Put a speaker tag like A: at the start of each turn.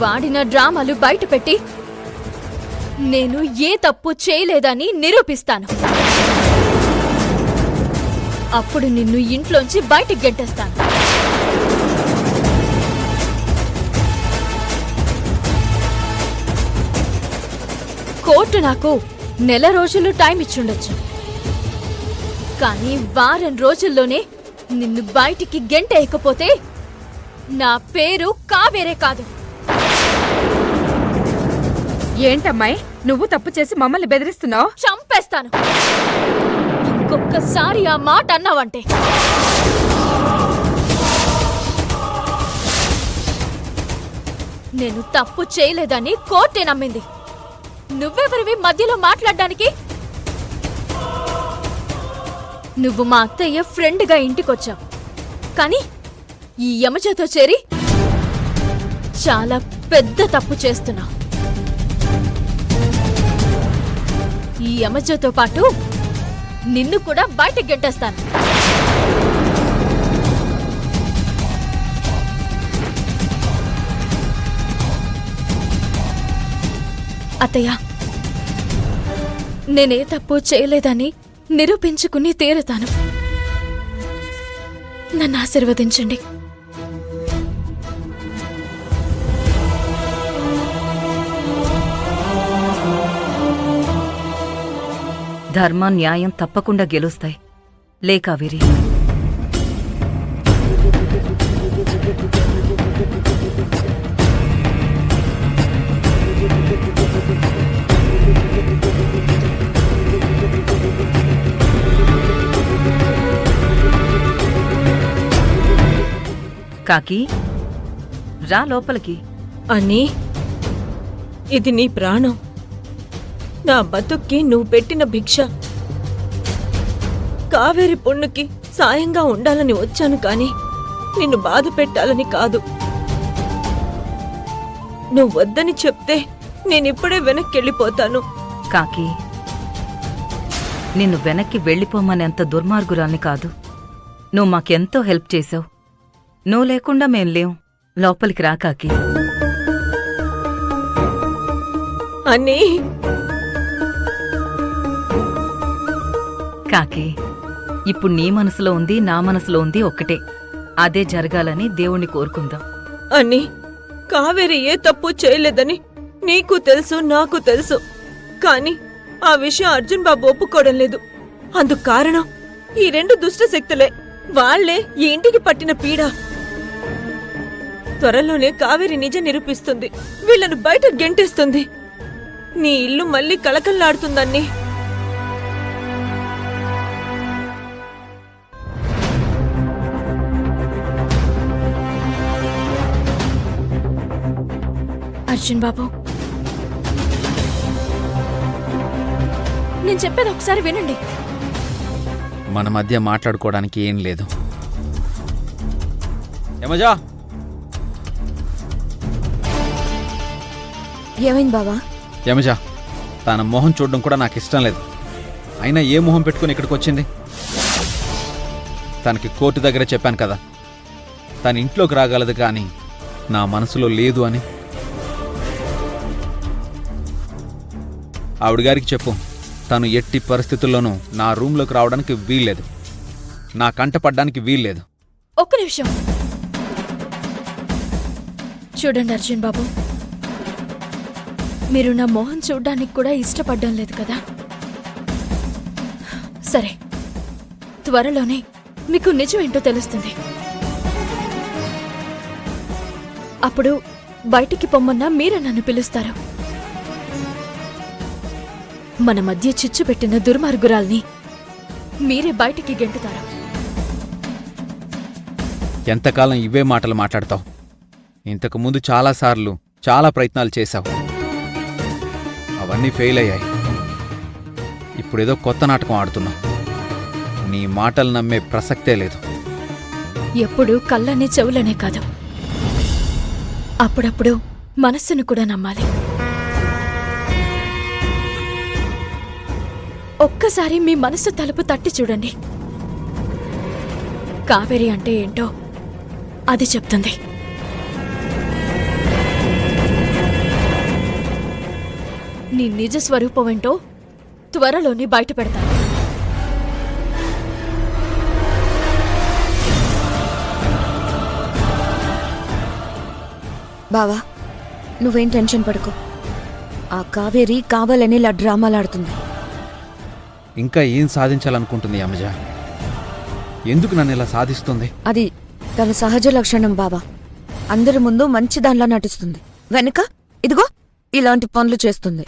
A: వాడిన డ్రామాలు బయటపెట్టి నేను ఏ తప్పు చేయలేదని నిరూపిస్తాను. అప్పుడు నిన్ను ఇంట్లోంచి బయటికి గెంటేస్తాను. కోర్టు నాకు నెల రోజులు టైం ఇచ్చుండొచ్చు, కానీ వారం రోజుల్లోనే నిన్ను బయటికి గెంటేయకపోతే నా పేరు కావేరే కాదు.
B: ఏంటమ్మాయి, నువ్వు తప్పు చేసి మమ్మల్ని బెదిరిస్తున్నావు?
A: చంపేస్తాను. ఇంకొక్కసారి ఆ మాట అన్నావంటే నేను తప్పు చేయలేదని కోర్టే నమ్మింది. నువ్వెవరివి మధ్యలో మాట్లాడడానికి? నువ్వు మా అత్తయ్య ఫ్రెండ్గా ఇంటికొచ్చావు, కానీ ఈ యమజతో చేరి చాలా పెద్ద తప్పు చేస్తున్నావు. ఈ యమజతో పాటు నిన్ను కూడా బయటకు గెంటేస్తాను. అత్తయ్య, నేనే తప్పు చేయలేదని నిరూపించుకుని తీరుతాను. నన్ను ఆశీర్వదించండి.
C: ధర్మ న్యాయం తప్పకుండా గెలుస్తాయి. లే కావేరి. కాకి, రా లోపలికి.
D: అన్నీ, ఇది నీ ప్రాణం. నా బతుక్కి నువ్వు పెట్టిన భిక్ష. కావేరి పొన్నుకి సాయంగా ఉండాలని వచ్చాను, కాని నిన్ను బాధ పెట్టాలని కాదు. నువ్వు వద్దని చెప్తే నేనిప్పుడే వెనక్కెళ్ళిపోతాను.
C: కాకి, నిన్ను వెనక్కి వెళ్ళిపోమనేంత దుర్మార్గురాల్ని కాదు. నువ్వు మాకెంతో హెల్ప్ చేశావు. నువ్వు లేకుండా మేం లేం. లోపలికి రా కాకి.
D: అన్నీ,
C: కాకి, ఇప్పుడు నీ మనసులో ఉంది, నా మనసులో ఉంది ఒక్కటే. అదే జరగాలని దేవుణ్ణి కోరుకుందాం.
D: అన్నీ, కావేరి ఏ తప్పు చేయలేదని నీకు తెలుసు, నాకు తెలుసు. కాని ఆ విషయం అర్జున్ బాబు ఒప్పుకోవడం లేదు. అందుకు కారణం ఈ రెండు దుష్ట శక్తులే. వాళ్లే ఈ ఇంటికి పట్టిన పీడ. త్వరలోనే కావేరి నిజం నిరూపిస్తుంది, వీళ్లను బయట గెంటేస్తుంది. నీ ఇల్లు మళ్ళీ కళకళలాడుతుందన్నీ.
A: అర్జున్ బాబు, నేను చెప్పేది ఒకసారి వినండి.
E: మన మధ్య మాట్లాడుకోవడానికి ఏం లేదు. యమజా,
A: ఏమైంది బావా?
E: యమజా, తన మొహం చూడడం కూడా నాకు ఇష్టం లేదు. అయినా ఏ మొహం పెట్టుకుని ఇక్కడికి వచ్చింది? తనకి కోర్టు దగ్గర చెప్పాను కదా, తన ఇంట్లోకి రాగలదు, కానీ నా మనసులో లేదు అని. ఆవిడగారికి చెప్పు, తను ఎట్టి పరిస్థితుల్లోనూ నా రూంలోకి రావడానికి వీల్లేదు, నా కంట పడ్డానికి వీల్లేదు.
A: ఒక్క నిమిషం చూడండి అర్జున్ బాబు, మీరు నా మోహన్ చూడ్డానికి కూడా ఇష్టపడ్డం లేదు కదా. సరే, త్వరలోనే మీకు నిజం ఏంటో తెలుస్తుంది. అప్పుడు బయటికి పొమ్మన్నా మీరే నన్ను పిలుస్తారు. మన మధ్య చిచ్చు పెట్టిన దుర్మార్గురాల్ని మీరే బయటికి గెంటుతారు.
E: ఎంతకాలం ఇవే మాటలు మాట్లాడతావు? ఇంతకుముందు చాలాసార్లు చాలా ప్రయత్నాలు చేశావు, అవన్నీ ఫెయిల్ అయ్యాయి. ఇప్పుడేదో కొత్త నాటకం ఆడుతున్నావు. నీ మాటలు నమ్మే ప్రసక్తే లేదు.
A: ఎప్పుడు కళ్ళనే చెవులనే కాదు, అప్పుడప్పుడు మనస్సును కూడా నమ్మాలి. ఒక్కసారి మీ మనసు తలుపు తట్టి చూడండి. కావేరి అంటే ఏంటో అది చెప్తుంది. నీ నిజ స్వరూపమేంటో త్వరలోనే బయట పెడతాను.
F: బావా నువ్వేం టెన్షన్ పడుకో. ఆ కావేరి కావాలని ఇలా డ్రామాలాడుతుంది.
E: ఇంకా ఏం సాధించాలనుకుంటుంది యమజ? ఎందుకు నన్ను ఇలా సాధిస్తుంది?
F: అది తన సహజ లక్షణం బావా. అందరి ముందు మంచి దానిలా నటిస్తుంది, వెనుక ఇదిగో ఇలాంటి పనులు చేస్తుంది.